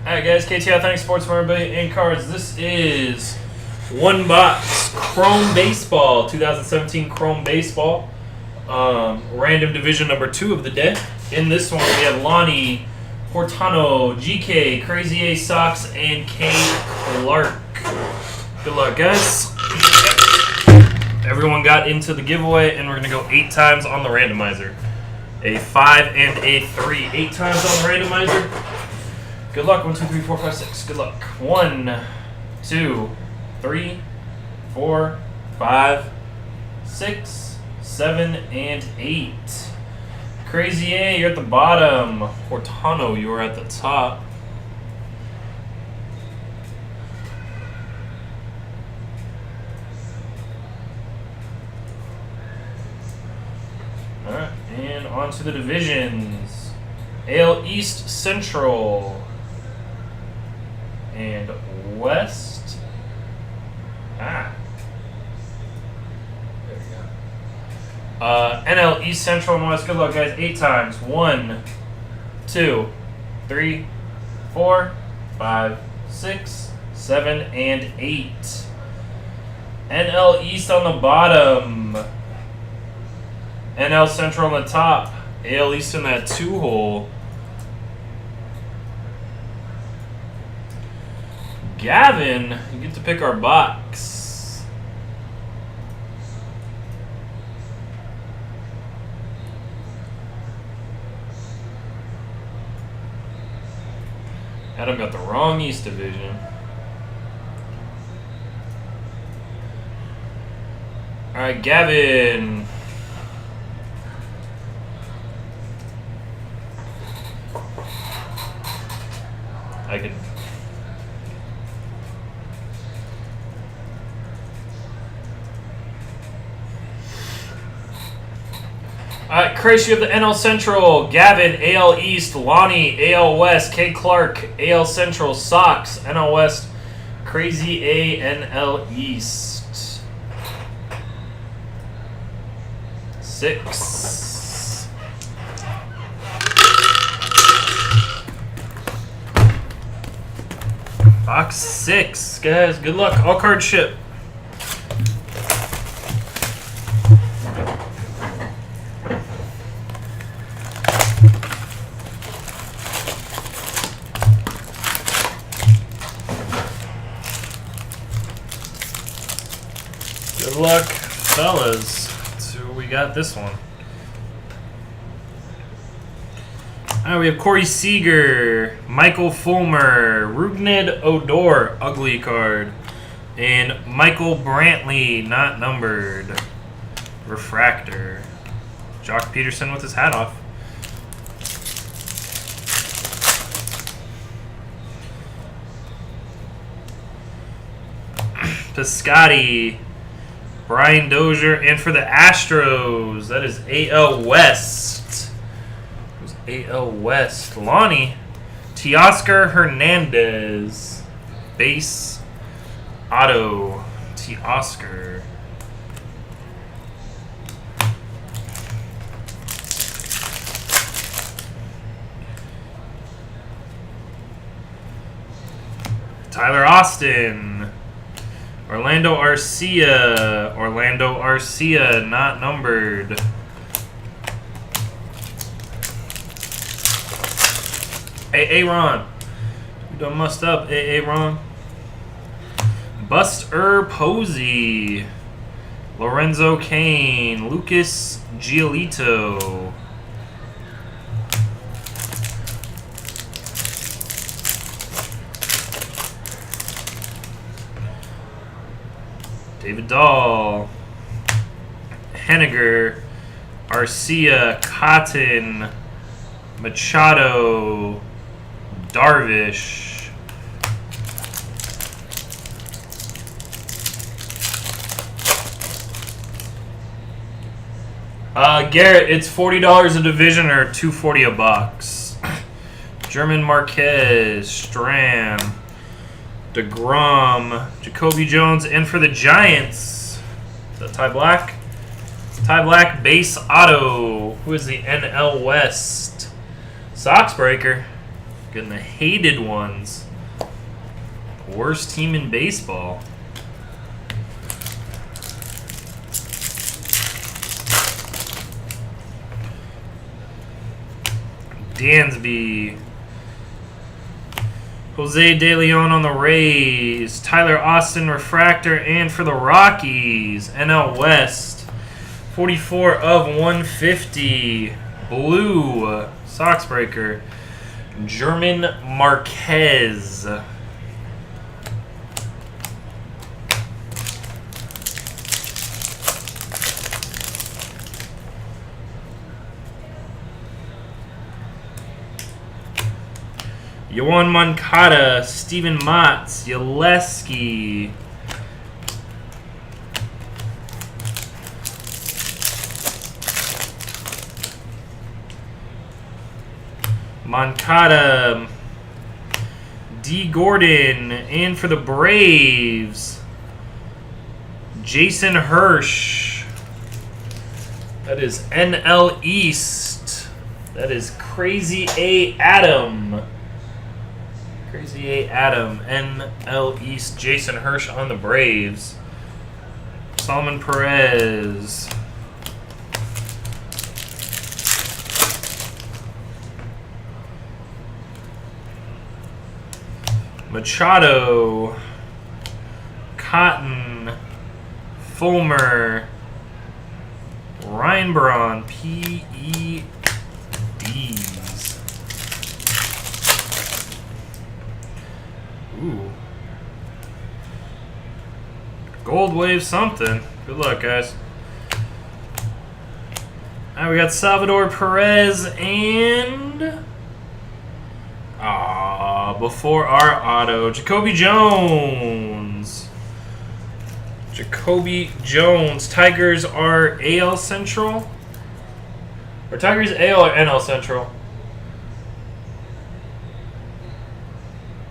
Alright guys, KTAuthentics Sports Memorabilia and Cards. This is one box Chrome Baseball, 2017 Chrome Baseball. Random division number 2 of the day. In this one we have Lonnie, Portano, GK, Crazy A Sox, and K Clark. Good luck guys. Everyone got into the giveaway and we're going to go 8 times on the randomizer. A 5 and a 3. 8 times on the randomizer. Good luck. 1, 2, 3, 4, 5, 6. Good luck. 1, 2, 3, 4, 5, 6, 7, and 8. Crazy A, you're at the bottom. Portano, you are at the top. Alright, and on to the divisions. AL East Central and West. There we go. NL East Central and West. Good luck, guys. 8 times. 1, 2, 3, 4, 5, 6, 7, and 8. NL East on the bottom. NL Central on the top. AL East in that 2 hole. Gavin, you get to pick our box. Adam got the wrong East Division. Alright, Gavin. I could. Alright, Chris, you have the NL Central, Gavin, AL East, Lonnie, AL West, K Clark, AL Central, Sox, NL West, Crazy A, NL East. 6. Box 6, guys. Good luck. All cards ship. Good luck, fellas. Let's see what we got this one. Alright, we have Corey Seager, Michael Fulmer, Rugned Odor, ugly card, and Michael Brantley, not numbered, refractor. Jock Peterson with his hat off. Piscotty, Brian Dozier, and for the Astros, that is AL West. AL West. Lonnie, Teoscar Hernandez, base auto. Teoscar. Tyler Austin, Orlando Arcia, not numbered. Hey, Ron. You done messed up, Ron. Buster Posey, Lorenzo Cain, Lucas Giolito. David Dahl, Henniger, Arcia, Cotton, Machado, Darvish. Garrett, it's $40 a division or $240 a box. German Marquez, Stram, DeGrom, Jacoby Jones, and for the Giants, is that Ty Black? Ty Black, base auto. Who is the NL West? Sox breaker. Getting the hated ones. Worst team in baseball. Dansby. Jose De Leon on the Rays. Tyler Austin refractor, and for the Rockies, NL West. 44 of 150. Blue Sox breaker. German Marquez. Yoan Moncada, Steven Matz, Yaleski. Moncada, D. Gordon, and for the Braves, Jason Hirsch. That is NL East. That is Crazy A. Adam. Crazy A. Adam, NL East, Jason Hirsch on the Braves. Solomon Perez. Machado. Cotton. Fulmer. Ryan Braun, PEDs. Ooh. Gold Wave something. Good luck, guys. Alright, we got Salvador Perez and... before our auto, Jacoby Jones. Jacoby Jones. Tigers are AL Central? Or Tigers AL or NL Central?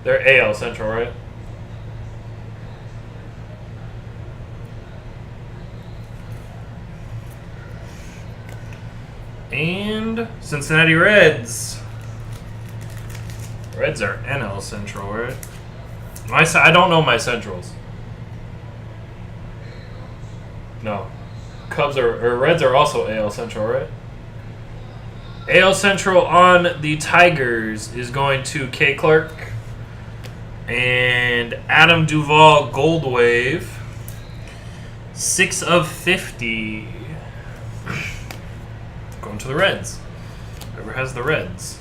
They're AL Central, right? And Cincinnati Reds. Reds are NL Central, right? I don't know my Centrals. No. Cubs or Reds are also AL Central, right? AL Central on the Tigers is going to K. Clark. And Adam Duvall Gold Wave. 6 of 50. Going to the Reds. Whoever has the Reds.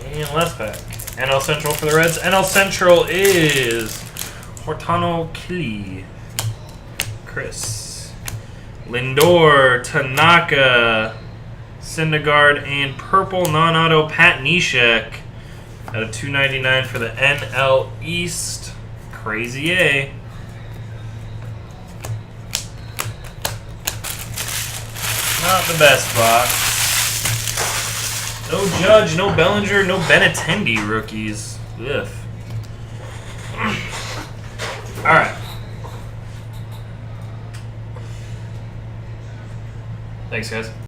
And last pack. NL Central for the Reds. NL Central is Hortano Killy. Chris. Lindor, Tanaka, Syndergaard, and purple non-auto Pat Neshek out of 299 for the NL East. Crazy A. Not the best box. No Judge, no Bellinger, no Benintendi rookies. Ugh. All right. Thanks, guys.